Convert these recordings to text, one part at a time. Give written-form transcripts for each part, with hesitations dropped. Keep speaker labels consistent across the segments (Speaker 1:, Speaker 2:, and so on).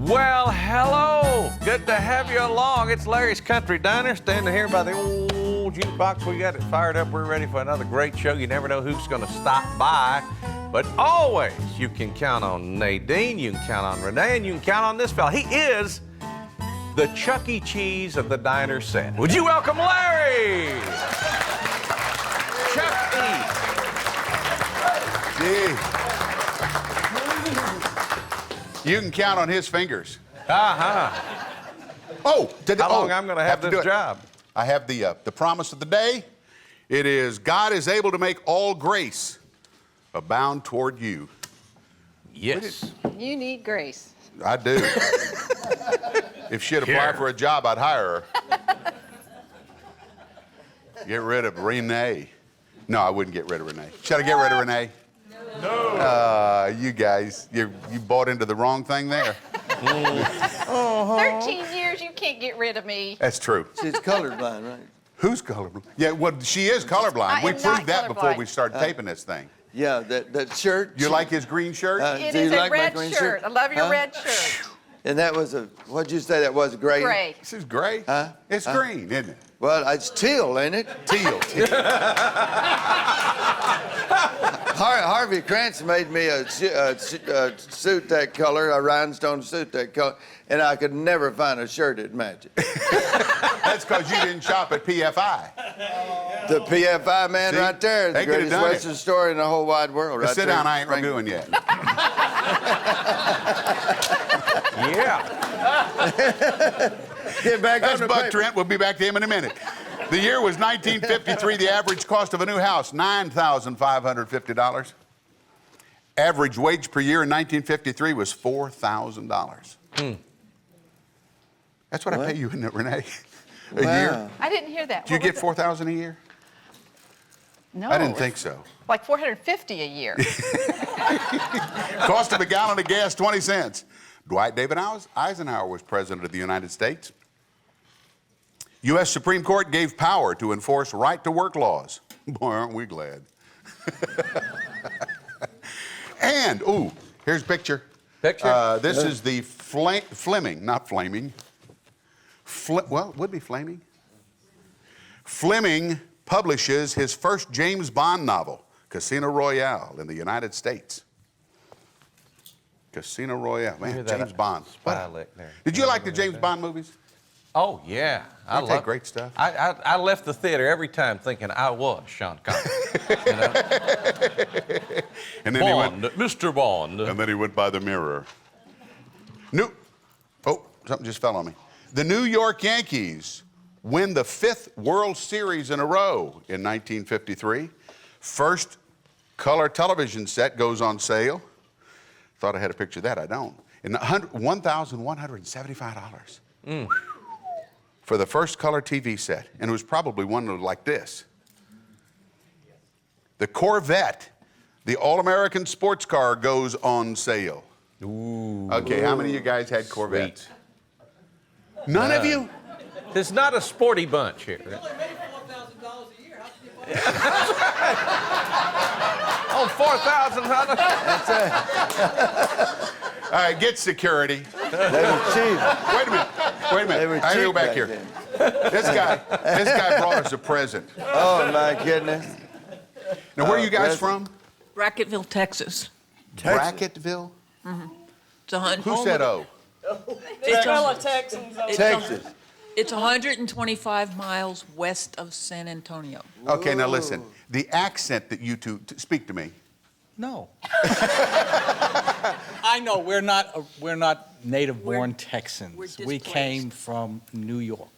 Speaker 1: Well, hello. Good to have you along. It's Larry's Country Diner, standing here by the old jukebox. We got it fired up. We're ready for another great show. You never know who's going to stop by, but always you can count on Nadine, you can count on Renee, and you can count on this fella. He is the Chuck E. Cheese of the diner set. Would you welcome Larry? Chuck E.
Speaker 2: Gee. You can count on his fingers.
Speaker 1: Uh-huh.
Speaker 2: Oh,
Speaker 1: how long I'm going to have this job?
Speaker 2: I have the promise of the day. It is, God is able to make all grace abound toward you.
Speaker 1: Yes.
Speaker 3: You need grace.
Speaker 2: I do. If she'd apply for a job, I'd hire her. Get rid of Renee. No, I wouldn't get rid of Renee. Should I get rid of Renee? No. You guys, you bought into the wrong thing there.
Speaker 3: 13 years, you can't get rid of me.
Speaker 2: That's true.
Speaker 4: She's colorblind, right?
Speaker 2: Who's colorblind? Yeah, well, she is colorblind. We
Speaker 3: I am
Speaker 2: proved that
Speaker 3: not
Speaker 2: before we
Speaker 3: colorblind.
Speaker 2: started taping this thing.
Speaker 4: Yeah, that shirt.
Speaker 2: You like his green shirt?
Speaker 3: It
Speaker 4: Do you
Speaker 3: is a
Speaker 4: like my
Speaker 3: red
Speaker 4: green
Speaker 3: shirt. I love your
Speaker 4: Huh?
Speaker 3: red shirt.
Speaker 4: And that was what'd you say that was, gray?
Speaker 3: Gray.
Speaker 2: This is gray.
Speaker 4: Huh?
Speaker 2: It's green, isn't it?
Speaker 4: Well, it's teal, ain't it?
Speaker 2: Teal.
Speaker 4: Harvey Krantz made me a suit that color, a rhinestone suit that color, and I could never find a shirt that matched it.
Speaker 2: That's because you didn't shop at PFI.
Speaker 4: The PFI man
Speaker 2: See?
Speaker 4: right there,
Speaker 2: They
Speaker 4: the
Speaker 2: could've
Speaker 4: greatest
Speaker 2: done it.
Speaker 4: Western store in the whole wide world.
Speaker 2: Now
Speaker 4: Right
Speaker 2: sit
Speaker 4: there.
Speaker 2: down, I ain't reviewing yet.
Speaker 1: Yeah.
Speaker 4: Get back
Speaker 2: That's
Speaker 4: on the
Speaker 2: Buck
Speaker 4: paper.
Speaker 2: Trent. We'll be back to him in a minute. The year was 1953. The average cost of a new house, $9,550. Average wage per year in 1953 was $4,000. That's what I pay you, isn't it, Renee? A year?
Speaker 3: I didn't hear that.
Speaker 2: Do you
Speaker 3: What
Speaker 2: get
Speaker 3: was it?
Speaker 2: $4,000 a year?
Speaker 3: No.
Speaker 2: I didn't think so.
Speaker 3: Like $450 a year.
Speaker 2: Cost of a gallon of gas, 20 cents. Dwight David Eisenhower was president of the United States. U.S. Supreme Court gave power to enforce right-to-work laws. Boy, aren't we glad. And, ooh, here's a picture.
Speaker 1: Picture?
Speaker 2: This is the Fleming, not Flaming. Well, it would be Flaming. Fleming publishes his first James Bond novel, Casino Royale, in the United States. Casino Royale, man, James Bond.
Speaker 1: There.
Speaker 2: Did you like the James Bond movies?
Speaker 1: Oh, yeah. I
Speaker 2: Aren't they
Speaker 1: love
Speaker 2: great stuff?
Speaker 1: I left the theater every time thinking I was Sean Connery. You know?
Speaker 2: And then
Speaker 1: Bond, Mr. Bond.
Speaker 2: And then he went by the mirror. Oh, something just fell on me. The New York Yankees win the 5th World Series in a row in 1953. First color television set goes on sale. Thought I had a picture of that. I don't. In $1,175 for the first color TV set. And it was probably one like this. The Corvette, the all-American sports car, goes on sale.
Speaker 1: Ooh.
Speaker 2: Okay, how many of you guys had Corvettes? None of you?
Speaker 1: There's not a sporty bunch here.
Speaker 5: You only made $4,000 a year. How can you buy
Speaker 1: Oh, $4,000.
Speaker 2: All right, get security.
Speaker 4: They were cheap.
Speaker 2: Wait a minute.
Speaker 4: They were
Speaker 2: I gotta go
Speaker 4: cheap
Speaker 2: back
Speaker 4: back
Speaker 2: here.
Speaker 4: then.
Speaker 2: This guy brought us a present.
Speaker 4: Oh, my goodness.
Speaker 2: Now, where are you guys
Speaker 4: present.
Speaker 2: from?
Speaker 6: Bracketville, Texas.
Speaker 2: Bracketville?
Speaker 6: It's a hun-
Speaker 2: Who
Speaker 6: home
Speaker 2: said
Speaker 6: of-
Speaker 2: oh?
Speaker 6: It's a-
Speaker 5: Texans?
Speaker 6: it's a-
Speaker 4: Texas.
Speaker 6: It's 125 miles west of San Antonio.
Speaker 2: Okay, now listen. The accent that you two speak to me.
Speaker 7: No. I know we're not native-born Texans.
Speaker 6: we're
Speaker 7: We
Speaker 6: displaced.
Speaker 7: came from New York.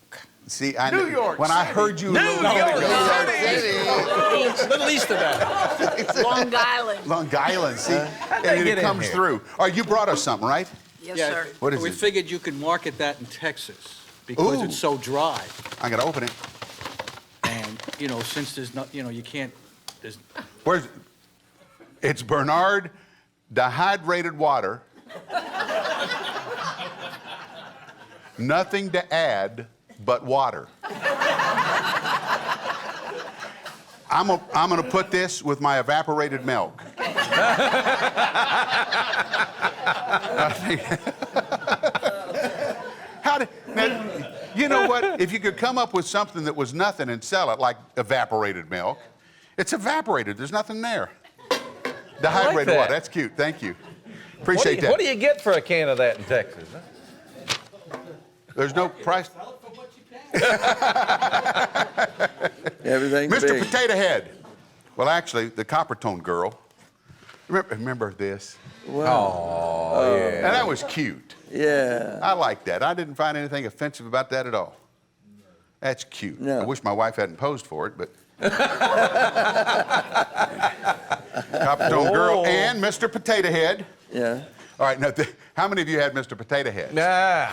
Speaker 2: See, when I heard you a little
Speaker 1: New
Speaker 2: bit
Speaker 1: York
Speaker 2: ago.
Speaker 7: Little east of that.
Speaker 6: Long Island.
Speaker 2: Long Island, see? And
Speaker 1: get
Speaker 2: it
Speaker 1: in
Speaker 2: comes
Speaker 1: here?
Speaker 2: through. All right, you brought us something, right?
Speaker 6: Yes,
Speaker 7: Yeah,
Speaker 6: sir.
Speaker 2: What is
Speaker 7: we
Speaker 2: it?
Speaker 7: figured you could market that in Texas because
Speaker 2: Ooh.
Speaker 7: it's so dry.
Speaker 2: I gotta open it.
Speaker 7: And, since there's not, you can't, there's,
Speaker 2: Where's it? It's Bernard dehydrated water. Nothing to add but water. I'm gonna put this with my evaporated milk. I think- Now, you know what? If you could come up with something that was nothing and sell it, like evaporated milk, it's evaporated. There's nothing there. Dehydrated
Speaker 1: that.
Speaker 2: water. That's cute. Thank you. Appreciate that.
Speaker 1: What do you get for a can of that in Texas?
Speaker 2: There's no price.
Speaker 4: Everything's
Speaker 2: Mr.
Speaker 4: big.
Speaker 2: Potato Head. Well, actually, the Coppertone girl. Remember this?
Speaker 1: Oh, yeah.
Speaker 2: And that was cute.
Speaker 4: Yeah.
Speaker 2: I like that. I didn't find anything offensive about that at all. That's cute.
Speaker 4: No.
Speaker 2: I wish my wife hadn't posed for it, but. Coppertone girl and Mr. Potato Head.
Speaker 4: Yeah.
Speaker 2: All right, now, how many of you had Mr. Potato Head?
Speaker 1: Nah.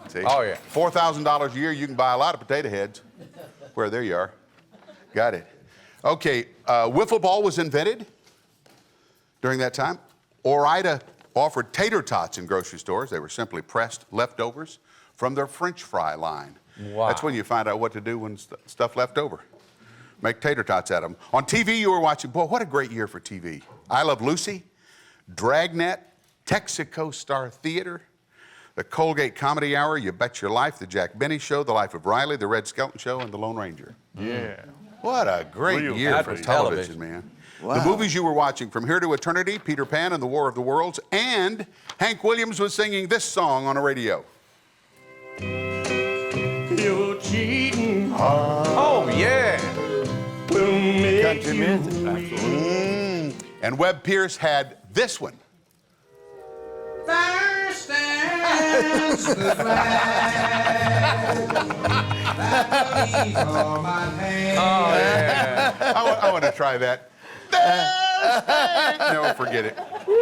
Speaker 2: See?
Speaker 1: Oh, yeah.
Speaker 2: $4,000 a year, you can buy a lot of potato heads. Where, there you are. Got it. Okay, wiffle ball was invented during that time. Ore-Ida offered tater tots in grocery stores. They were simply pressed leftovers from their French fry line.
Speaker 1: Wow.
Speaker 2: That's when you find out what to do when stuff left over. Make tater tots out of them. On TV, you were watching, boy, what a great year for TV. I Love Lucy, Dragnet, Texaco Star Theater, the Colgate Comedy Hour, You Bet Your Life, the Jack Benny Show, The Life of Riley, The Red Skelton Show, and The Lone Ranger.
Speaker 8: Yeah.
Speaker 2: What a great
Speaker 8: Real
Speaker 2: year for
Speaker 1: good
Speaker 2: television,
Speaker 1: television.
Speaker 2: man.
Speaker 4: Wow.
Speaker 2: The movies you were watching, From Here to Eternity, Peter Pan and the War of the Worlds, and Hank Williams was singing this song on a radio.
Speaker 8: Your cheating heart
Speaker 1: Oh, yeah.
Speaker 8: will make
Speaker 4: Country
Speaker 8: you
Speaker 4: music.
Speaker 2: And Webb Pierce had this one.
Speaker 5: First dance the flag. On my hand.
Speaker 1: Oh, yeah.
Speaker 2: I want to try that. Never forget it.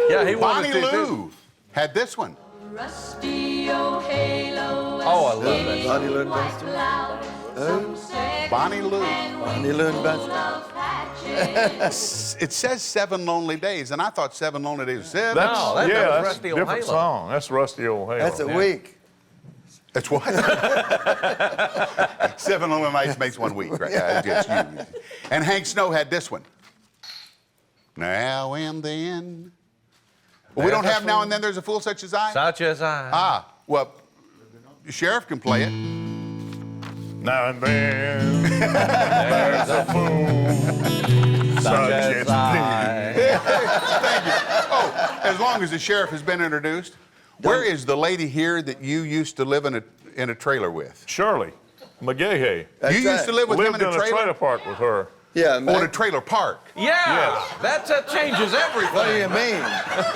Speaker 1: Yeah, he
Speaker 2: Bonnie
Speaker 1: wanted to, too.
Speaker 2: Lou had this one.
Speaker 9: Rusty old halo.
Speaker 1: Oh, I love that.
Speaker 4: Bonnie Lou and Buster.
Speaker 2: Bonnie Lou.
Speaker 4: Bonnie Lou and Buster.
Speaker 2: It says 7 Lonely Days, and I thought 7 Lonely Days was 7.
Speaker 1: No, that was
Speaker 8: that's
Speaker 1: Rusty
Speaker 8: a
Speaker 1: Old
Speaker 8: different
Speaker 1: Halo.
Speaker 8: song. That's Rusty Old Halo.
Speaker 4: That's a week.
Speaker 2: That's what? 7 Lonely Nights makes 1 week, right? Yeah, it's you. And Hank Snow had this one. Now and then. Well, we don't have Now and Then There's a Fool Such as I?
Speaker 1: Such as I.
Speaker 2: Ah, well, the sheriff can play it.
Speaker 8: Now and then there's a fool such as thee.
Speaker 2: Thank you. Oh, as long as the sheriff has been introduced. Where is the lady here that you used to live in a trailer with?
Speaker 8: Shirley McGahey
Speaker 4: That's
Speaker 2: you used
Speaker 4: right.
Speaker 2: to live with him
Speaker 8: lived
Speaker 2: in
Speaker 8: in
Speaker 2: a trailer?
Speaker 8: park with her.
Speaker 4: Yeah,
Speaker 2: Oh, in
Speaker 4: man.
Speaker 2: a trailer park.
Speaker 1: Yeah, that changes everything.
Speaker 4: What do you mean?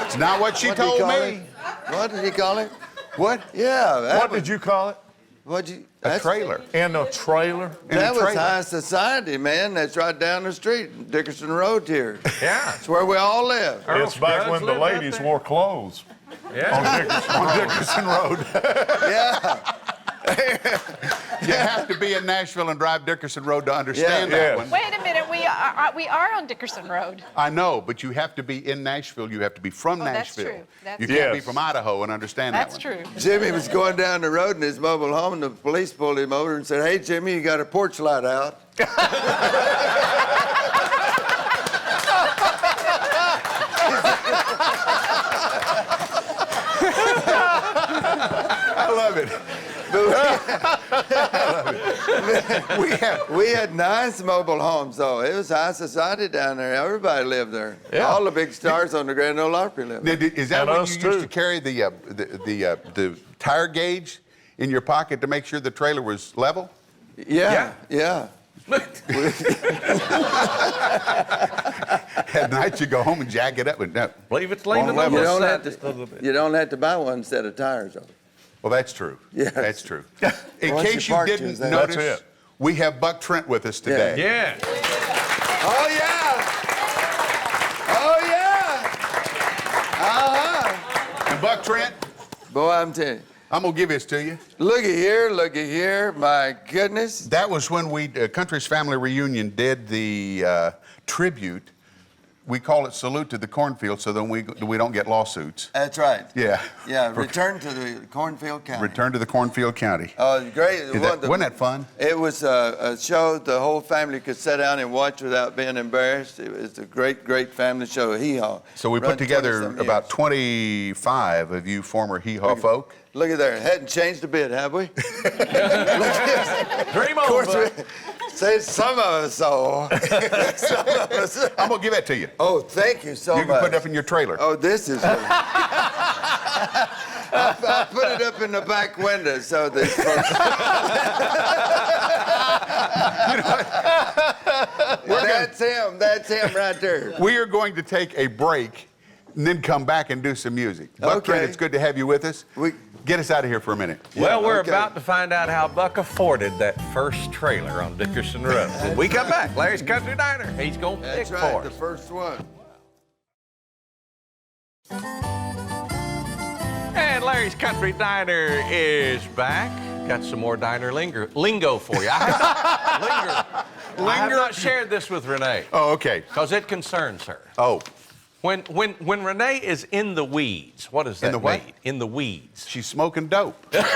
Speaker 2: It's not what she
Speaker 4: What did he
Speaker 2: told
Speaker 4: call
Speaker 2: me.
Speaker 4: it? What did he call it?
Speaker 2: What?
Speaker 4: Yeah.
Speaker 8: What did you call it?
Speaker 4: What'd you?
Speaker 2: A
Speaker 4: that's-
Speaker 2: trailer.
Speaker 8: In a trailer?
Speaker 2: In a
Speaker 4: That was
Speaker 2: trailer.
Speaker 4: high society, man. That's right down the street, Dickerson Road here.
Speaker 1: Yeah.
Speaker 4: That's where we all live.
Speaker 8: It's back
Speaker 1: Scruggs
Speaker 8: when the
Speaker 1: lived out
Speaker 8: ladies
Speaker 1: there?
Speaker 8: wore clothes
Speaker 1: Yeah.
Speaker 8: on Dickerson Road.
Speaker 4: Yeah.
Speaker 2: You have to be in Nashville and drive Dickerson Road to understand
Speaker 8: Yeah.
Speaker 2: that
Speaker 8: Yeah.
Speaker 2: one.
Speaker 3: Wait a minute, we are on Dickerson Road.
Speaker 2: I know, but you have to be in Nashville. You have to be from
Speaker 3: Oh, that's
Speaker 2: Nashville.
Speaker 3: true. That's
Speaker 2: You can't be
Speaker 8: Yes.
Speaker 2: from Idaho and understand
Speaker 3: That's
Speaker 2: that one.
Speaker 3: true.
Speaker 4: Jimmy was going down the road in his mobile home, and the police pulled him over and said, "Hey, Jimmy, you got a porch light out."
Speaker 2: I love it.
Speaker 4: We had nice mobile homes, though. It was high society down there. Everybody lived there.
Speaker 1: Yeah.
Speaker 4: All the big stars on the Grand Ole Opry lived there.
Speaker 2: Is that
Speaker 8: And
Speaker 2: when you
Speaker 8: us
Speaker 2: used
Speaker 8: too.
Speaker 2: to carry the tire gauge in your pocket to make sure the trailer was level?
Speaker 4: Yeah, yeah.
Speaker 2: At night you go home and jack it up and no.
Speaker 1: Believe it's leaning
Speaker 2: On
Speaker 1: on
Speaker 2: level.
Speaker 1: this
Speaker 4: You don't
Speaker 1: side
Speaker 4: have
Speaker 1: just a little bit.
Speaker 4: to. You don't have to buy one set of tires, though.
Speaker 2: Well, that's true.
Speaker 4: Yes.
Speaker 2: That's true. In
Speaker 4: Once
Speaker 2: case
Speaker 4: you
Speaker 2: you
Speaker 4: park,
Speaker 2: didn't
Speaker 4: is that-
Speaker 2: notice,
Speaker 8: That's it.
Speaker 2: we have Buck Trent with us today.
Speaker 1: Yeah.
Speaker 4: Oh yeah! Oh yeah! Uh-huh.
Speaker 2: And Buck Trent,
Speaker 4: Boy, I'm telling you.
Speaker 2: I'm gonna give this to you.
Speaker 4: Looky here, my goodness.
Speaker 2: That was when we Country's Family Reunion did the tribute we call it salute to the cornfield so then we don't get lawsuits.
Speaker 4: That's right.
Speaker 2: Yeah.
Speaker 4: Yeah, return to the cornfield county.
Speaker 2: Return to the cornfield county.
Speaker 4: Oh, great.
Speaker 2: Wasn't that fun?
Speaker 4: It was a show the whole family could sit down and watch without being embarrassed. It was a great, great family show, Hee Haw.
Speaker 2: So we put together about 25 of you former Hee Haw folk.
Speaker 4: Look at there. It hadn't changed a bit, have we?
Speaker 1: Dream
Speaker 4: Of course,
Speaker 1: on,
Speaker 4: say some of us so. Some of us.
Speaker 2: I'm going to give that to you.
Speaker 4: Oh, thank you so much.
Speaker 2: You can put it up in your trailer.
Speaker 4: Oh, this is. I'll put it up in the back window so that folks. That's him right there.
Speaker 2: We are going to take a break and then come back and do some music. Buck Trent, it's good to have you with us. Get us out of here for a minute.
Speaker 1: Well, we're about to find out how Buck afforded that first trailer on Dickerson Road. When we come back, Larry's Country Diner. He's going to pick
Speaker 4: That's right,
Speaker 1: for
Speaker 4: the
Speaker 1: us.
Speaker 4: first one.
Speaker 1: And Larry's Country Diner is back. Got some more diner lingo for you. I have not shared this with Renee.
Speaker 2: Oh, okay.
Speaker 1: Because it concerns her.
Speaker 2: Oh,
Speaker 1: When Renee is in the weeds, what is that?
Speaker 2: In the what?
Speaker 1: In the weeds.
Speaker 2: she's smoking dope.
Speaker 1: That's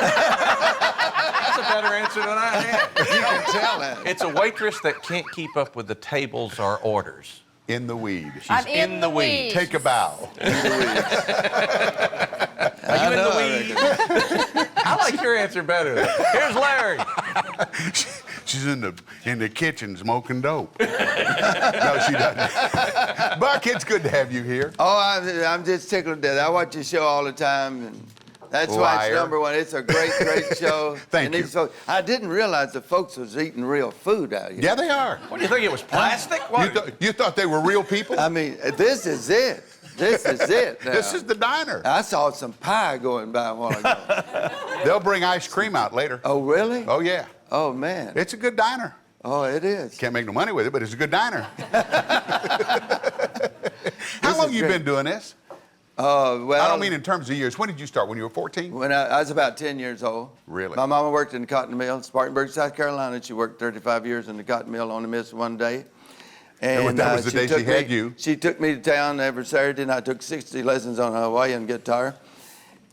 Speaker 1: a better answer than I had.
Speaker 4: You can tell that.
Speaker 1: It's a waitress that can't keep up with the tables or orders.
Speaker 2: In the weed.
Speaker 3: I'm
Speaker 1: in the weeds.
Speaker 2: Take a bow.
Speaker 1: Are you in the weeds? I like your answer better. Here's Larry.
Speaker 2: She's in the kitchen smoking dope. No, she doesn't. Buck, it's good to have you here.
Speaker 4: Oh, I'm just tickled to death. I watch your show all the time, and that's why it's number one. It's a great, great show.
Speaker 2: Thank you.
Speaker 4: So I didn't realize the folks was eating real food out here.
Speaker 2: Yeah, they are.
Speaker 1: What do you think? It was plastic? What?
Speaker 2: You thought they were real people?
Speaker 4: I mean, this is it. This is it now.
Speaker 2: This is the diner.
Speaker 4: I saw some pie going by a while ago.
Speaker 2: They'll bring ice cream out later.
Speaker 4: Oh, really?
Speaker 2: Oh, yeah.
Speaker 4: Oh, man.
Speaker 2: It's a good diner.
Speaker 4: Oh, it is.
Speaker 2: Can't make no money with it, but it's a good diner. How long
Speaker 4: is
Speaker 2: you
Speaker 4: great.
Speaker 2: been doing this?
Speaker 4: Well,
Speaker 2: I don't mean in terms of years. When did you start? When you were 14?
Speaker 4: when I was about 10 years old.
Speaker 2: Really?
Speaker 4: My mama worked in the cotton mill in Spartanburg, South Carolina. She worked 35 years in the cotton mill, only missed one day. And
Speaker 2: that was the day she
Speaker 4: took
Speaker 2: had
Speaker 4: me-
Speaker 2: you.
Speaker 4: She took me to town every Saturday, and I took 60 lessons on a Hawaiian guitar.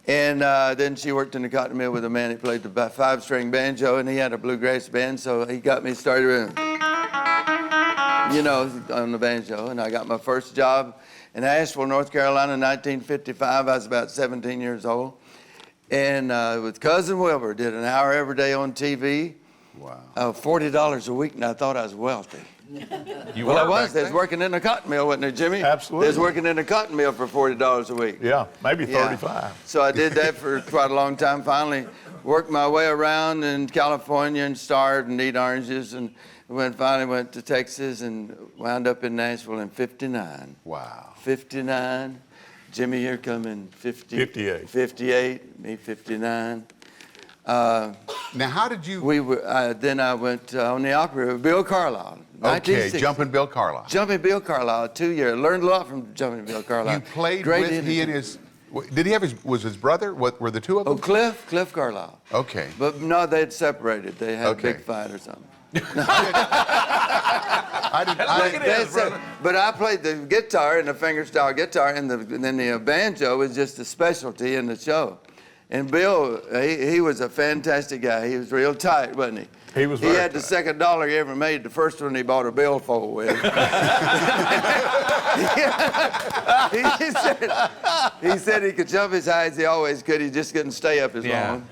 Speaker 4: And then she worked in the cotton mill with a man who played the 5-string banjo, and he had a bluegrass band, so he got me started with, on the banjo. And I got my first job in Asheville, North Carolina in 1955. I was about 17 years old. And with Cousin Wilbur, did an hour every day on TV.
Speaker 2: Wow.
Speaker 4: $40 a week, and I thought I was wealthy.
Speaker 1: You
Speaker 4: Well, I
Speaker 1: were
Speaker 4: was.
Speaker 1: back
Speaker 4: They was
Speaker 1: then?
Speaker 4: working in the cotton mill, wasn't it, Jimmy?
Speaker 8: Absolutely.
Speaker 4: They was working in the cotton mill for $40 a week.
Speaker 8: Yeah, maybe
Speaker 4: Yeah.
Speaker 8: 35.
Speaker 4: So I did that for quite a long time. Finally, worked my way around in California and starved and eat oranges, and finally went to Texas and wound up in Nashville in '59.
Speaker 2: Wow.
Speaker 4: 59. Jimmy here coming
Speaker 8: 58.
Speaker 4: 58. Me 59.
Speaker 2: Now, how did you...
Speaker 4: Then I went on the opera with Bill Carlisle.
Speaker 2: Okay,
Speaker 4: 1960.
Speaker 2: Jumping Bill Carlisle.
Speaker 4: Jumping Bill Carlisle, 2 years. Learned a lot from Jumping Bill Carlisle.
Speaker 2: You played
Speaker 4: Great
Speaker 2: with he and his... Did he have was his brother? Were the two of them?
Speaker 4: Oh, Cliff Carlisle.
Speaker 2: Okay.
Speaker 4: But no, they'd separated. They had a
Speaker 2: Okay.
Speaker 4: big fight or something.
Speaker 2: I didn't...
Speaker 1: Look at this, brother.
Speaker 4: But I played the guitar and the fingerstyle guitar, and then the banjo was just a specialty in the show. And Bill, he was a fantastic guy. He was real tight, wasn't he?
Speaker 8: He was
Speaker 4: He
Speaker 8: very
Speaker 4: had the
Speaker 8: tight.
Speaker 4: second dollar he ever made. The first one he bought a billfold with. he said he could jump as high as he always could. He just couldn't stay up as long.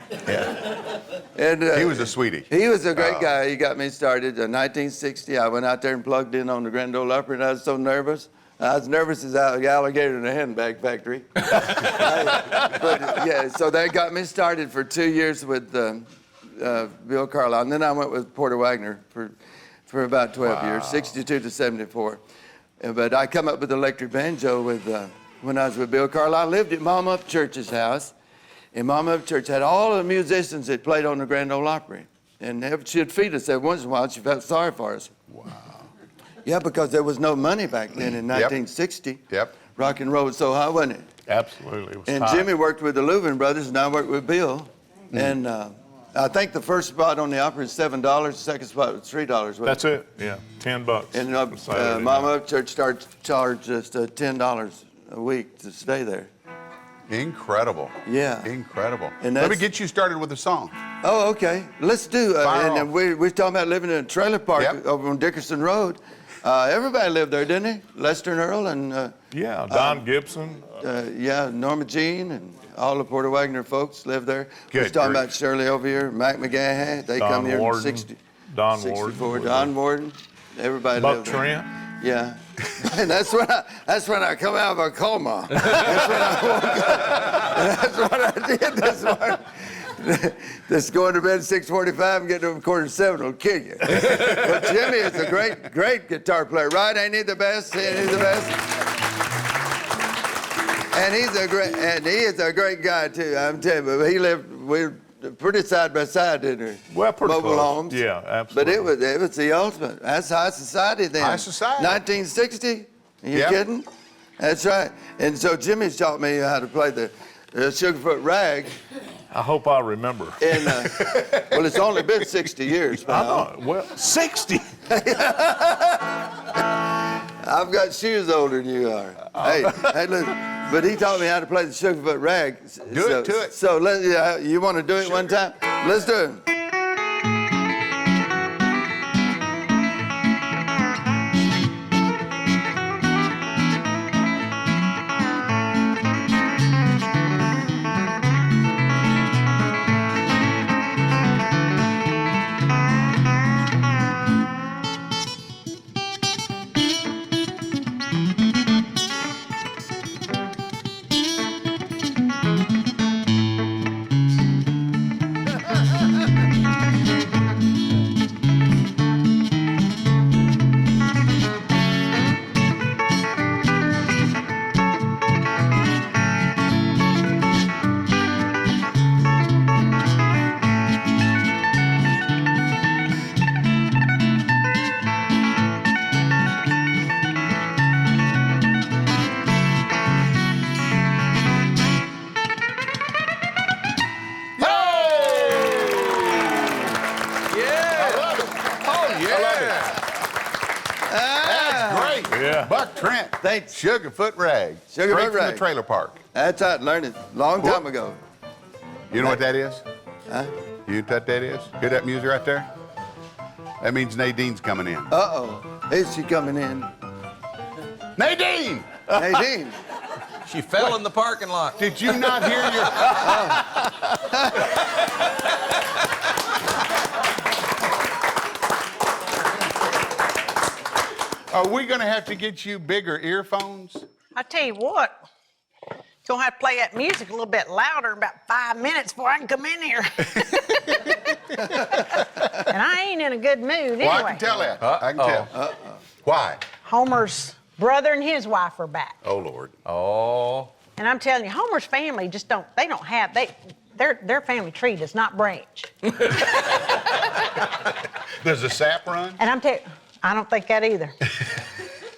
Speaker 4: And
Speaker 2: He was a sweetie.
Speaker 4: he was a great guy. He got me started in 1960. I went out there and plugged in on the Grand Ole Opry, and I was so nervous. I was nervous as an alligator in a handbag factory. But yeah, so that got me started for 2 years with Bill Carlisle. And then I went with Porter Wagner for about 12 years, 62 to 74. But I come up with electric banjo when I was with Bill Carlisle. I lived at Mama Upchurch's house. And Mama Upchurch had all the musicians that played on the Grand Ole Opry. And she'd feed us every once in a while. She felt sorry for us.
Speaker 2: Wow.
Speaker 4: Yeah, because there was no money back then in 1960.
Speaker 2: Yep.
Speaker 4: Rock and roll was so high, wasn't it?
Speaker 8: Absolutely. It was
Speaker 4: And
Speaker 8: tight.
Speaker 4: Jimmy worked with the Louvin brothers, and I worked with Bill. And I think the first spot on the opera is $7. The second spot was $3. wasn't
Speaker 8: That's it. Yeah, $10.
Speaker 4: And
Speaker 8: for Saturday
Speaker 4: Mama
Speaker 8: night.
Speaker 4: Upchurch charged us $10 a week to stay there.
Speaker 2: Incredible.
Speaker 4: Yeah.
Speaker 2: Incredible.
Speaker 4: And
Speaker 2: Let me
Speaker 4: that's-
Speaker 2: get you started with a song.
Speaker 4: Oh, okay. Let's do.
Speaker 2: Fire
Speaker 4: And
Speaker 2: off.
Speaker 4: we're talking about living in a trailer park
Speaker 2: Yep.
Speaker 4: over on Dickerson Road. Everybody lived there, didn't they? Lester and Earl and
Speaker 8: Yeah, Don Gibson.
Speaker 4: Norma Jean and all the Porter Wagner folks lived there. We're
Speaker 2: Good
Speaker 4: talking
Speaker 2: grief.
Speaker 4: about Shirley over here, Mac McGahan. They
Speaker 8: Don
Speaker 4: come here
Speaker 8: Warden.
Speaker 4: in 60,
Speaker 8: Don
Speaker 4: 64.
Speaker 8: Warden.
Speaker 4: Don Warden. Everybody
Speaker 8: Buck
Speaker 4: lived there.
Speaker 8: Trent.
Speaker 4: Yeah. And that's when I come out of a coma. That's when I woke up. And that's what I did this morning. This going to bed at 6:45 and getting up at 6:45 will kill you. But Jimmy is a great guitar player, right? Ain't he the best? Ain't he the best? And he is a great guy too. I'm telling you. But we're pretty side by side in there.
Speaker 8: Well, pretty
Speaker 4: Mobile
Speaker 8: close.
Speaker 4: homes.
Speaker 8: Yeah,
Speaker 4: But
Speaker 8: absolutely.
Speaker 4: it was the ultimate. That's high society then.
Speaker 2: High society.
Speaker 4: 1960. Are you
Speaker 2: Yep.
Speaker 4: kidding? That's right. And so Jimmy's taught me how to play the Sugarfoot Rag.
Speaker 8: I hope I remember.
Speaker 4: And well, it's only been 60 years,
Speaker 8: I
Speaker 4: pal.
Speaker 8: know. Well, 60.
Speaker 4: I've got shoes older than you are. Hey, look. But he taught me how to play the Sugarfoot Rag.
Speaker 2: Do it to it.
Speaker 4: So you want to do it one time? Let's do it.
Speaker 8: Yeah.
Speaker 2: Buck Trent.
Speaker 4: Thanks.
Speaker 2: Sugarfoot Rag.
Speaker 4: Sugarfoot
Speaker 2: Straight from the
Speaker 4: Rag.
Speaker 2: trailer park.
Speaker 4: That's how I learned it a long time ago.
Speaker 2: You know what that is?
Speaker 4: Huh?
Speaker 2: You know what that is? Hear that music right there? That means Nadine's coming in.
Speaker 4: Uh-oh. Is she coming in?
Speaker 2: Nadine!
Speaker 4: Nadine.
Speaker 1: She fell in the parking lot.
Speaker 2: Did you not hear your... Are we going to have to get you bigger earphones?
Speaker 10: I tell you what, you're gonna have to play that music a little bit louder in about 5 minutes before I can come in here. And I ain't in a good mood anyway.
Speaker 2: Well, I can tell that. I can tell. Why?
Speaker 10: Homer's brother and his wife are back.
Speaker 2: Oh, Lord.
Speaker 1: Oh.
Speaker 10: And I'm telling you, Homer's family just their family tree does not branch.
Speaker 2: Does the sap run?
Speaker 10: And I'm telling you, I don't think that either.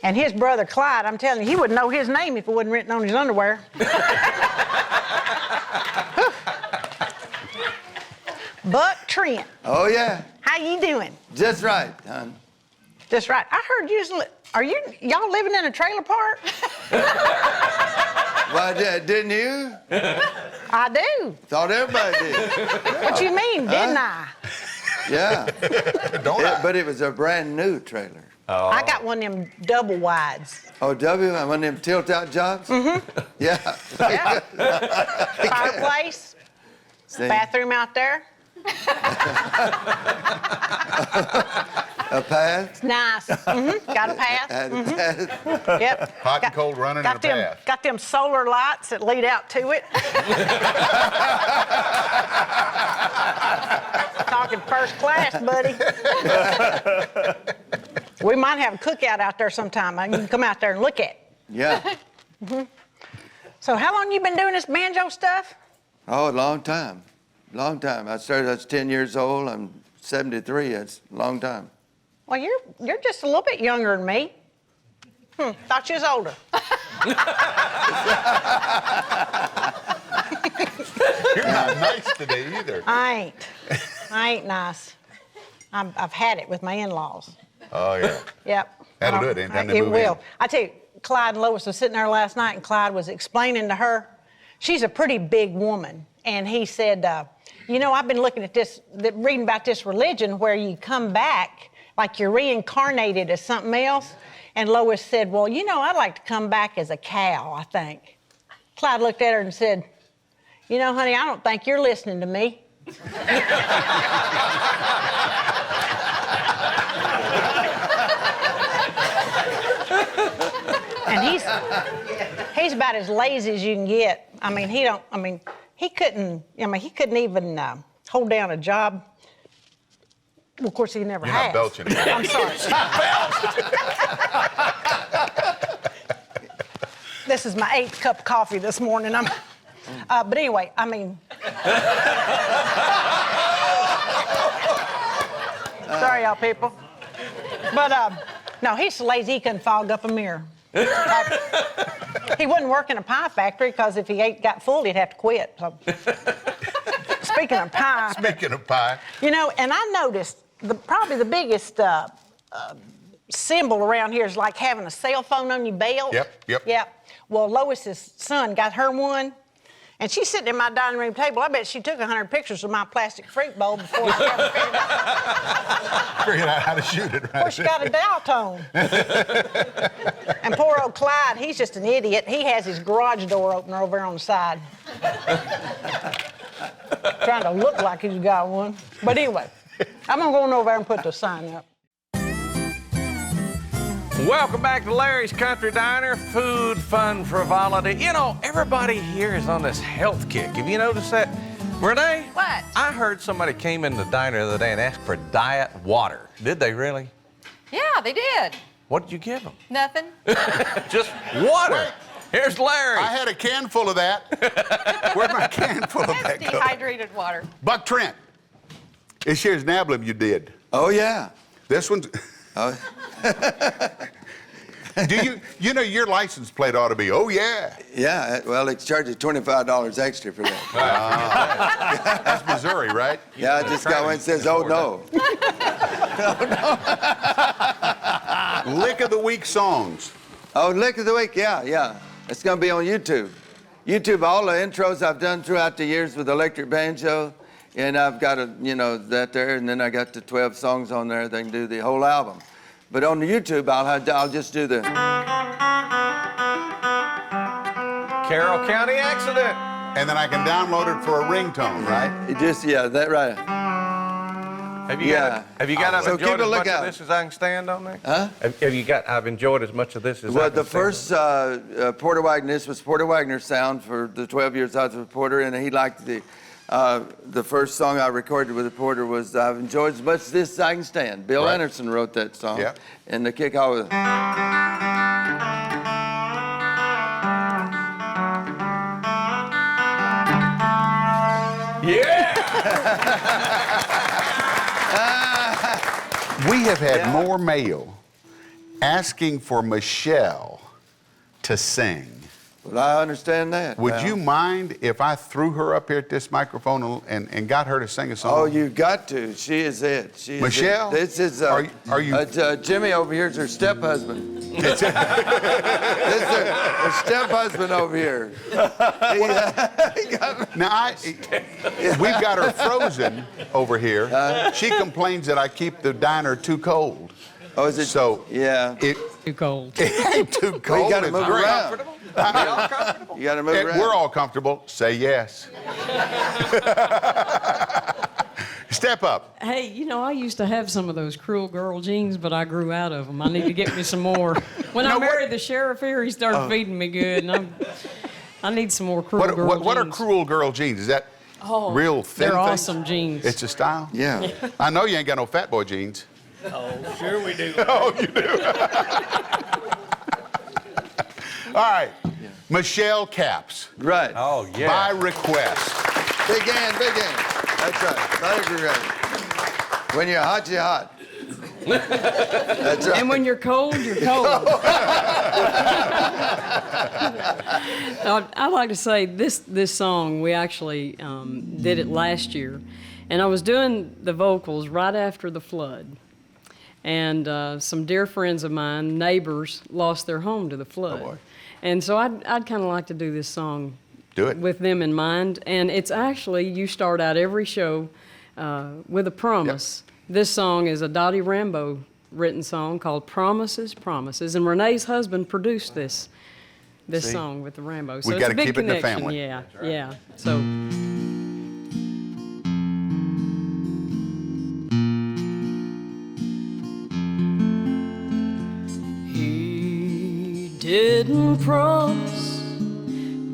Speaker 10: And his brother Clyde, I'm telling you, he wouldn't know his name if it wasn't written on his underwear. Buck Trent,
Speaker 4: Oh, yeah.
Speaker 10: how you doing?
Speaker 4: Just right, hon.
Speaker 10: That's right. I heard y'all living in a trailer park?
Speaker 4: Why, didn't you?
Speaker 10: I do.
Speaker 4: Thought everybody did.
Speaker 10: What you mean, didn't I?
Speaker 4: Yeah.
Speaker 2: Don't I?
Speaker 4: But it was a brand new trailer.
Speaker 10: I got one of them double wides.
Speaker 4: Oh, one of them tilt-out jobs? Mm-hmm. Yeah.
Speaker 10: Yeah. Fireplace,
Speaker 4: See?
Speaker 10: bathroom out there.
Speaker 4: A path.
Speaker 10: Nice. Got a path.
Speaker 4: Had a path.
Speaker 10: Yep.
Speaker 2: Hot and cold running in a bath.
Speaker 10: Got them solar lights that lead out to it. Talking first class, buddy. We might have a cookout out there sometime. You can come out there and look at it.
Speaker 4: Yeah.
Speaker 10: So how long you been doing this banjo stuff?
Speaker 4: Oh, a long time. Long time. I was 10 years old. I'm 73. That's a long time.
Speaker 10: Well, you're just a little bit younger than me. Thought you was older.
Speaker 2: You're not nice today either.
Speaker 10: I ain't nice. I've had it with my in-laws.
Speaker 2: Oh, yeah.
Speaker 10: Yep.
Speaker 2: That'll do it anytime they
Speaker 10: It
Speaker 2: move
Speaker 10: will.
Speaker 2: in.
Speaker 10: I tell you, Clyde and Lois was sitting there last night, and Clyde was explaining to her, she's a pretty big woman, and he said, you know, I've been looking at this, reading about this religion where you come back like you're reincarnated as something else. And Lois said, well, you know, I'd like to come back as a cow, I think. Clyde looked at her and said, you know, honey, I don't think you're listening to me. And he's about as lazy as you can get. I mean, he couldn't even hold down a job. Well, of course, he never
Speaker 2: You're
Speaker 10: has.
Speaker 2: not belching again.
Speaker 10: I'm sorry. This is my 8th cup of coffee this morning. But anyway, I mean. Sorry, y'all people. But no, he's so lazy he couldn't fog up a mirror. He wouldn't work in a pie factory because if he got full, he'd have to quit. So. Speaking of pie.
Speaker 2: Speaking of pie.
Speaker 10: You know, and I noticed probably the biggest symbol around here is like having a cell phone on your belt.
Speaker 2: Yep.
Speaker 10: Well, Lois's son got her one, and she's sitting at my dining room table. I bet she took 100 pictures of my plastic fruit bowl before she ever
Speaker 2: Figured out how to shoot it, right?
Speaker 10: Before she got a dial tone. And poor old Clyde, he's just an idiot. He has his garage door opener over there on the side. Trying to look like he's got one. But anyway, I'm gonna go on over there and put the sign up.
Speaker 1: Welcome back to Larry's Country Diner. Food, fun, frivolity. You know, everybody here is on this health kick. Have you noticed that? Renee?
Speaker 3: What?
Speaker 1: I heard somebody came in the diner the other day and asked for diet water. Did they really?
Speaker 3: Yeah, they did.
Speaker 1: What did you give them?
Speaker 3: Nothing.
Speaker 1: Just water.
Speaker 2: Wait.
Speaker 1: Here's Larry.
Speaker 2: I had a can full of that. Where'd my can full of
Speaker 3: That's
Speaker 2: that go?
Speaker 3: dehydrated water.
Speaker 2: Buck Trent. This here's Nablum you did.
Speaker 4: Oh, yeah.
Speaker 2: This one's...
Speaker 4: Oh,
Speaker 2: you know your license plate ought to be, oh, yeah.
Speaker 4: yeah. Well, it charges $25 extra for that.
Speaker 2: That's Missouri, right?
Speaker 4: Yeah, I just got one that says, oh, no.
Speaker 2: Lick of the Week songs.
Speaker 4: Oh, Lick of the Week, yeah. It's going to be on YouTube. YouTube, all the intros I've done throughout the years with electric banjo, and I've got that there, and then I got the 12 songs on there. They can do the whole album. But on the YouTube, I'll just do the...
Speaker 1: Carroll County accident.
Speaker 2: And then I can download it for a ringtone, right?
Speaker 4: That right.
Speaker 1: Have you got I've
Speaker 4: So
Speaker 1: enjoyed
Speaker 4: keep a
Speaker 1: as much
Speaker 4: lookout.
Speaker 1: of this as I can stand on there?
Speaker 4: Huh?
Speaker 1: Have you got I've enjoyed as much of this as I
Speaker 4: Well,
Speaker 1: can
Speaker 4: the
Speaker 1: stand
Speaker 4: first Porter Wagner, this was Porter Wagner's sound for the 12 years I was with Porter, and he liked the first song I recorded with Porter was I've enjoyed as much of this as I can stand. Bill
Speaker 2: Right.
Speaker 4: Anderson wrote that song.
Speaker 2: Yeah.
Speaker 4: And the kick off was...
Speaker 2: We have had more mail asking for Michelle to sing.
Speaker 4: Well, I understand that.
Speaker 2: Would
Speaker 4: Well,
Speaker 2: you mind if I threw her up here at this microphone and got her to sing a song?
Speaker 4: Oh, you've got to. She is it. She is
Speaker 2: Michelle?
Speaker 4: It. This is
Speaker 2: Are you-
Speaker 4: Jimmy over here is her step-husband. This is her step-husband over here.
Speaker 2: Now, we've got her frozen over here. She complains that I keep the diner too cold.
Speaker 4: Oh, is it?
Speaker 2: So,
Speaker 4: Yeah.
Speaker 6: Too cold.
Speaker 2: It ain't too cold.
Speaker 4: Well, you got to
Speaker 2: It's
Speaker 4: move
Speaker 2: great.
Speaker 4: around. You got to move around.
Speaker 2: We're all comfortable. Say yes. Step up.
Speaker 11: Hey, you know, I used to have some of those cruel girl jeans, but I grew out of them. I need to get me some more. When I married the sheriff here, he started feeding me good, and I need some more cruel girl jeans.
Speaker 2: What are cruel girl jeans? Is that real thin
Speaker 11: They're
Speaker 2: things?
Speaker 11: awesome jeans.
Speaker 2: It's a style?
Speaker 4: Yeah.
Speaker 2: I know you ain't got no fat boy jeans.
Speaker 7: Oh, sure we do.
Speaker 2: Oh, you do. All right. Michelle Caps.
Speaker 4: Right.
Speaker 1: Oh, yeah.
Speaker 2: By request.
Speaker 4: Big hand, big hand. That's right. Right, right. When you're hot, you're hot. That's right.
Speaker 11: And when you're cold, you're cold. I'd like to say this song, we actually did it last year. And I was doing the vocals right after the flood. And some dear friends of mine, neighbors, lost their home to the flood.
Speaker 2: Oh, boy.
Speaker 11: And so I'd kind of like to do this song
Speaker 2: Do it.
Speaker 11: with them in mind. And it's actually, you start out every show with a promise.
Speaker 2: Yep.
Speaker 11: This song is a Dottie Rambo written song called Promises, Promises. And Renee's husband produced this
Speaker 2: See?
Speaker 11: song with the Rambo.
Speaker 2: We
Speaker 11: it's
Speaker 2: gotta
Speaker 11: a big
Speaker 2: keep it in the
Speaker 11: connection.
Speaker 2: family.
Speaker 11: Yeah, yeah. So. He didn't promise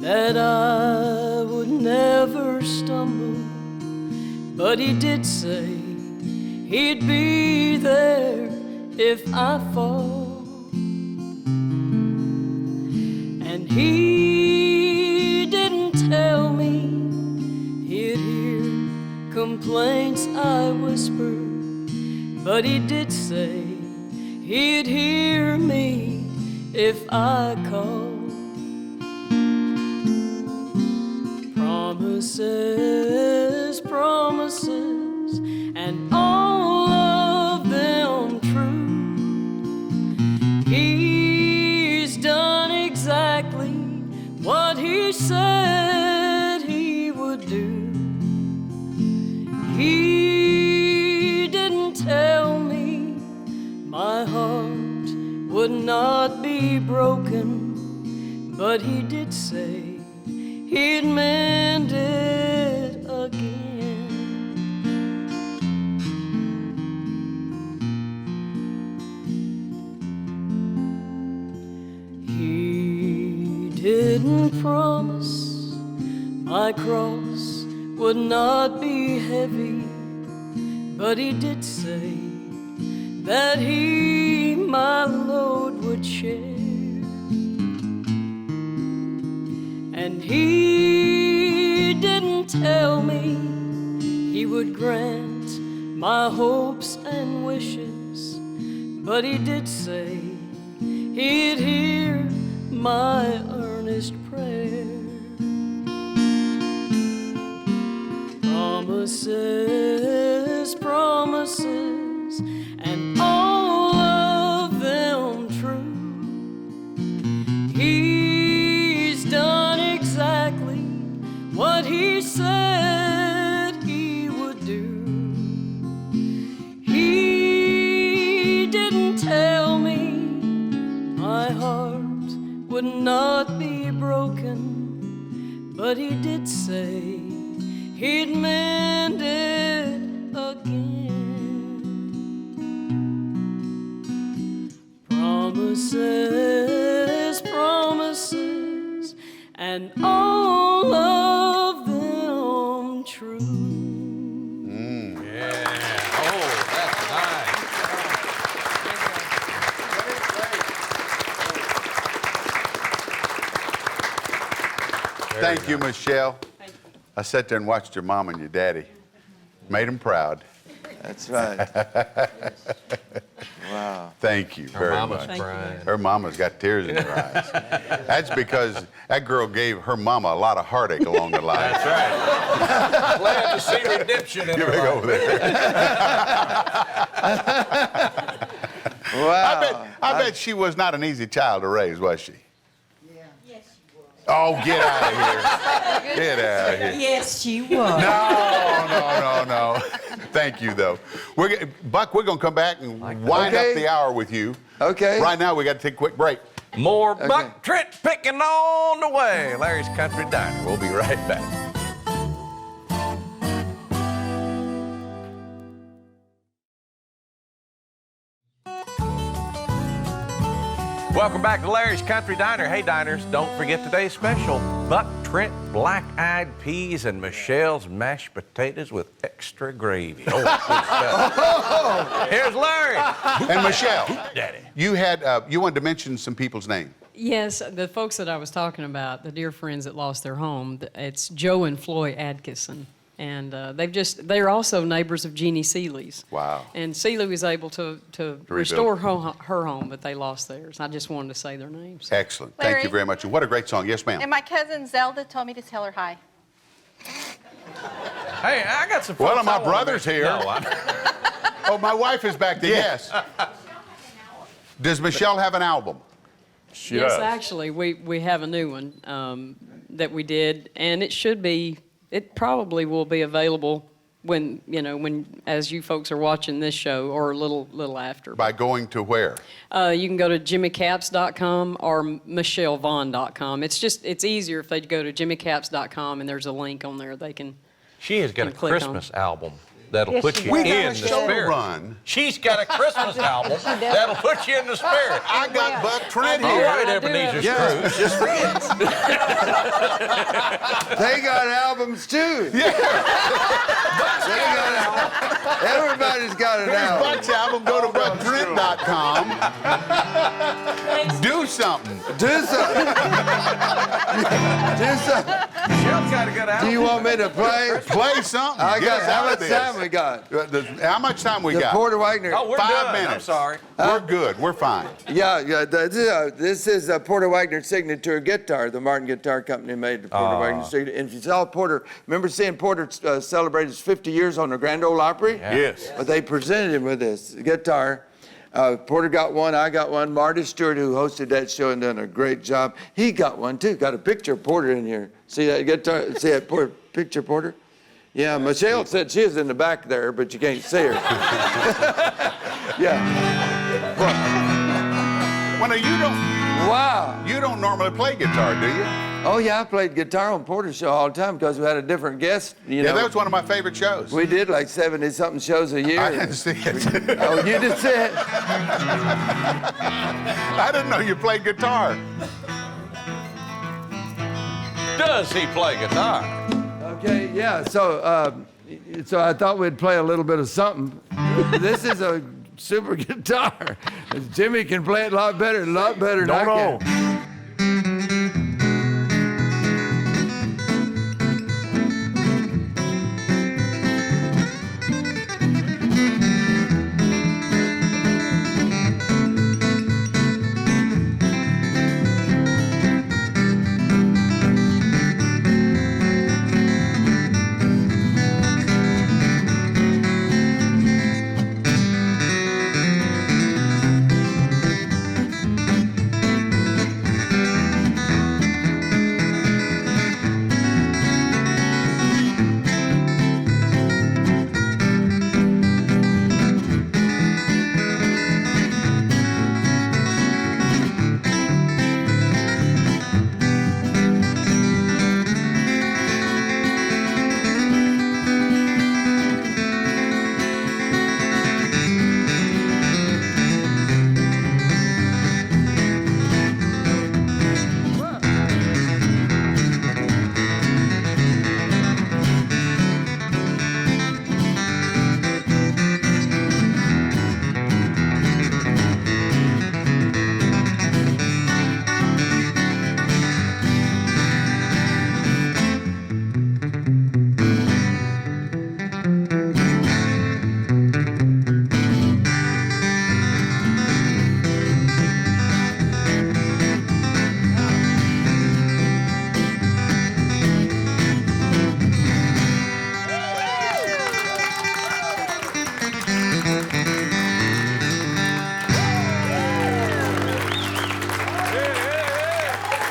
Speaker 11: that I would never stumble, but he did say he'd be there if I fall. And he didn't tell me he'd hear complaints I whispered, but he did say he'd hear me if I called. Promises, promises, and all of them true. He's done exactly what he said he would do. He didn't tell me my heart would not be broken, but he did say he'd mend it again. He didn't promise my cross would not be heavy, but he did say that he my load would share. And he didn't tell me he would grant my hopes and wishes, but he did say he'd hear my earnest prayer. Promises, promises, and all of them true. He's done exactly what he said he would do. He didn't tell me my heart would not be broken, but he did say he'd mend it again. Promises, promises, and all of them true.
Speaker 1: Yeah. Oh, that's nice.
Speaker 2: Thank you, Michelle. I sat there and watched your mom and your daddy. Made them proud.
Speaker 4: That's right. Wow.
Speaker 2: Thank you
Speaker 1: Her
Speaker 2: very
Speaker 1: mama's
Speaker 2: much.
Speaker 1: crying.
Speaker 2: Her mama's got tears in her eyes. That's because that girl gave her mama a lot of heartache along the line.
Speaker 1: That's right. Glad to see redemption in
Speaker 2: You
Speaker 1: her
Speaker 2: big
Speaker 1: life.
Speaker 2: over there.
Speaker 4: Wow.
Speaker 2: I bet she was not an easy child to raise, was she? Oh, get out of here. Get out of here.
Speaker 9: Yes, she was.
Speaker 2: No. Thank you, though. Buck, we're going to come back and wind
Speaker 4: Okay.
Speaker 2: up the hour with you.
Speaker 4: Okay.
Speaker 2: Right now, we got to take a quick break.
Speaker 1: More Buck Trent picking on the way. Larry's Country Diner. We'll be right back. Welcome back to Larry's Country Diner. Hey, diners, don't forget today's special. Buck Trent black-eyed peas and Michelle's mashed potatoes with extra gravy. Oh, good stuff. Here's Larry.
Speaker 2: And Michelle,
Speaker 1: Daddy.
Speaker 2: you wanted to mention some people's names.
Speaker 11: Yes, the folks that I was talking about, the dear friends that lost their home, it's Joe and Floyd Adkison. And they're also neighbors of Jeannie Seeley's.
Speaker 2: Wow.
Speaker 11: And Seeley was able to restore her home, but they lost theirs. I just wanted to say their names.
Speaker 2: Excellent. Thank you
Speaker 3: Larry?
Speaker 2: very much. And what a great song. Yes, ma'am.
Speaker 3: And my cousin Zelda told me to tell her hi.
Speaker 1: Hey, I got some
Speaker 2: Well,
Speaker 1: folks
Speaker 2: my
Speaker 1: I wanna
Speaker 2: brother's
Speaker 1: meet.
Speaker 2: here.
Speaker 1: No,
Speaker 2: Oh, my wife is back there. Yes. Does Michelle have an album?
Speaker 8: She
Speaker 11: Yes,
Speaker 8: does.
Speaker 11: actually, we have a new one that we did, and it probably will be available when as you folks are watching this show or a little after.
Speaker 2: By going to where?
Speaker 11: You can go to jimmycaps.com or michellevaughn.com. It's easier if they go to jimmycaps.com and there's a link on there they can.
Speaker 1: She has got a
Speaker 11: Can click on.
Speaker 1: Christmas album that'll
Speaker 10: Yes,
Speaker 1: put
Speaker 10: she
Speaker 1: you
Speaker 10: does.
Speaker 2: We got
Speaker 1: in
Speaker 2: a
Speaker 1: the
Speaker 2: show to
Speaker 1: spirit.
Speaker 2: run.
Speaker 1: She's got a Christmas album that'll put you in the spirit.
Speaker 2: I got Buck Trent
Speaker 1: All
Speaker 2: here.
Speaker 1: right,
Speaker 11: I do
Speaker 1: Ebenezer
Speaker 11: have-
Speaker 2: Yes.
Speaker 1: Scrooge. Just forget.
Speaker 4: They got albums too. Everybody's got an
Speaker 2: Here's
Speaker 4: album.
Speaker 2: Buck's album. Go to bucktrent.com. Do something.
Speaker 4: Do something. Do something.
Speaker 1: Michelle's got a good album.
Speaker 4: Do you want me to play?
Speaker 2: Play something.
Speaker 4: I
Speaker 2: Get
Speaker 4: got.
Speaker 2: us
Speaker 4: How
Speaker 2: out of
Speaker 4: much
Speaker 2: this.
Speaker 4: time we got?
Speaker 2: How much time we
Speaker 4: The
Speaker 2: got?
Speaker 4: Porter Wagner.
Speaker 1: Oh, we're
Speaker 2: 5
Speaker 1: done.
Speaker 2: minutes.
Speaker 1: I'm sorry.
Speaker 2: We're good. We're fine.
Speaker 4: Yeah. This is a Porter Wagner signature guitar. The Martin Guitar Company made the Porter Wagner signature. And if you saw Porter, remember seeing Porter celebrate his 50 years on the Grand Ole Opry?
Speaker 8: Yes.
Speaker 4: But they presented him with this guitar. Porter got one, I got one. Marty Stewart, who hosted that show and done a great job, he got one too. Got a picture of Porter in here. See that guitar? See that picture of Porter? Yeah, Michelle said she is in the back there, but you can't see her. Yeah.
Speaker 2: Well, now,
Speaker 4: Wow.
Speaker 2: you don't normally play guitar, do you?
Speaker 4: Oh yeah, I played guitar on Porter's show all the time because we had a different guest. You know,
Speaker 2: Yeah, that was one of my favorite shows.
Speaker 4: we did like 70-something shows a year.
Speaker 2: I didn't see it.
Speaker 4: Oh, you did see it?
Speaker 2: I didn't know you played guitar.
Speaker 1: Does he play guitar?
Speaker 4: Okay, yeah. So I thought we'd play a little bit of something. This is a super guitar. Jimmy can play it a lot better than I
Speaker 8: No,
Speaker 4: can.
Speaker 8: no.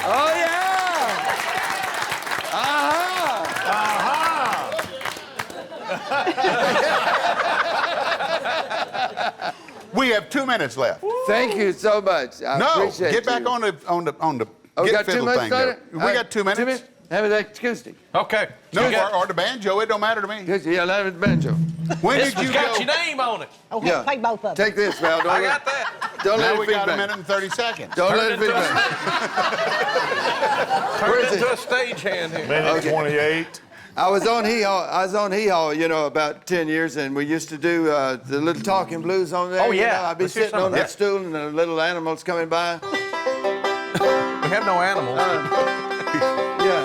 Speaker 4: Oh yeah!
Speaker 2: We have 2 minutes left.
Speaker 4: Thank you so much. I
Speaker 2: No,
Speaker 4: appreciate
Speaker 2: get back
Speaker 4: you.
Speaker 2: on the
Speaker 4: Oh, we
Speaker 2: get
Speaker 4: got 2
Speaker 2: fiddle
Speaker 4: minutes
Speaker 2: thing
Speaker 4: on
Speaker 2: there.
Speaker 4: it?
Speaker 2: We got 2 minutes.
Speaker 4: Have it acoustic.
Speaker 1: Okay.
Speaker 2: No,
Speaker 1: You got-
Speaker 2: or the banjo. It don't matter to me.
Speaker 4: Yeah, that was banjo.
Speaker 2: When
Speaker 1: This
Speaker 2: did you
Speaker 1: one's got
Speaker 2: go?
Speaker 1: your name on it.
Speaker 10: Okay,
Speaker 4: Yeah.
Speaker 10: play both of them.
Speaker 4: Take this, Val. Don't
Speaker 1: I
Speaker 4: let-
Speaker 1: got that.
Speaker 4: Don't let
Speaker 2: Now
Speaker 4: it
Speaker 2: we got a
Speaker 4: feedback.
Speaker 2: minute and 30 seconds.
Speaker 4: Don't
Speaker 1: Turn
Speaker 4: let
Speaker 1: it
Speaker 4: it
Speaker 1: into a-
Speaker 4: feedback.
Speaker 1: Turn
Speaker 4: Where
Speaker 1: it
Speaker 4: is
Speaker 1: into
Speaker 4: it?
Speaker 1: a stagehand here.
Speaker 8: Minute
Speaker 4: Okay.
Speaker 8: 28.
Speaker 4: I was on Hee Haw, about 10 years, and we used to do the little talking blues on there.
Speaker 1: Oh,
Speaker 4: you
Speaker 1: yeah.
Speaker 4: know. I'd be
Speaker 1: Let's hear
Speaker 4: sitting
Speaker 1: some
Speaker 4: on
Speaker 1: of
Speaker 4: that
Speaker 1: that.
Speaker 4: stool, and the little animals coming by.
Speaker 1: We have no animals.
Speaker 4: Yeah.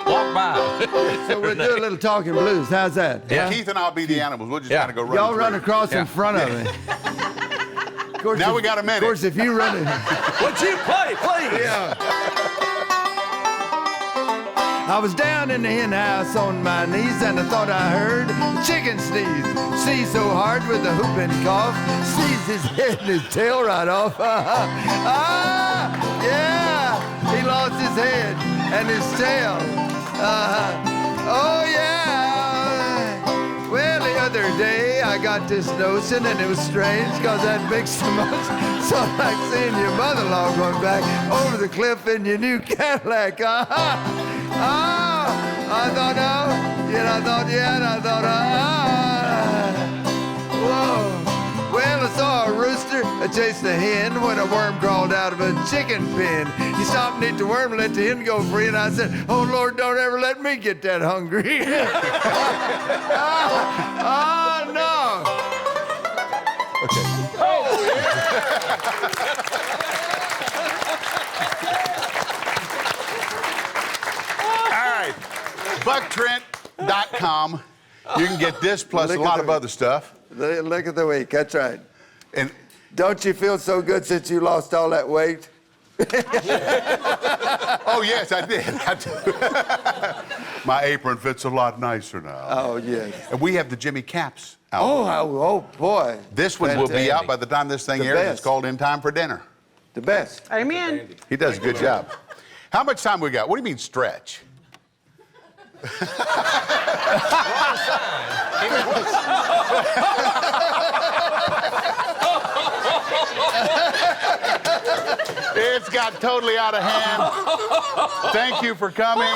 Speaker 1: Walk survive.
Speaker 4: So we'll do a little talking blues. How's that?
Speaker 1: Yeah.
Speaker 2: Keith and I'll be the animals. We'll just
Speaker 1: Yeah.
Speaker 2: kind of go run.
Speaker 4: Y'all run
Speaker 2: through.
Speaker 4: across
Speaker 1: Yeah.
Speaker 4: in front of me. Of course,
Speaker 2: Now we got a minute.
Speaker 4: Of course, if you run it.
Speaker 1: Would you play, please?
Speaker 4: Yeah. I was down in the hen house on my knees and I thought I heard a chicken sneeze. Sneeze so hard with a whooping cough, sneeze his head and his tail right off. Ah, yeah, he lost his head and his tail. Oh yeah. Well, the other day I got this notion and it was strange because I'd mixed so much. So like seeing your mother-in-law going back over the cliff in your new Cadillac. I thought, oh, yeah, I thought, yeah, and I thought, whoa. Well, I saw a rooster chase the hen when a worm crawled out of a chicken pen. He stopped and ate the worm and let the hen go free, and I said, oh, Lord, don't ever let me get that hungry. Oh, no.
Speaker 2: Okay. All right. BuckTrent.com. You can get this plus a lot of other stuff.
Speaker 4: Look at the weight. That's right.
Speaker 2: And
Speaker 4: Don't you feel so good since you lost all that weight?
Speaker 2: oh yes, I did. My apron fits a lot nicer now.
Speaker 4: Oh, yes.
Speaker 2: And we have the Jimmy Caps album.
Speaker 4: Oh, boy.
Speaker 2: This one will be
Speaker 4: Fantastic.
Speaker 2: out by the time this thing
Speaker 4: The
Speaker 2: airs.
Speaker 4: best.
Speaker 2: It's called In Time for Dinner.
Speaker 4: The best.
Speaker 10: Amen.
Speaker 2: He does a good job. How much time we got? What do you mean stretch? It's got totally out of hand. Thank you for coming.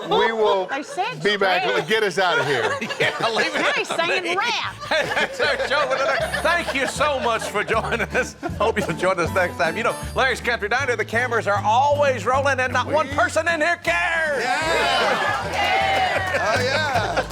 Speaker 2: We will
Speaker 10: They said
Speaker 2: be back.
Speaker 10: stretch.
Speaker 2: Get us out of here.
Speaker 1: Yeah, leave it.
Speaker 10: Now he's singing rap.
Speaker 1: That's our show for today. Thank you so much for joining us. Hope you'll join us next time. You know, Larry's Country Diner, the cameras are always rolling and not one person in here cares.
Speaker 4: Oh, yeah.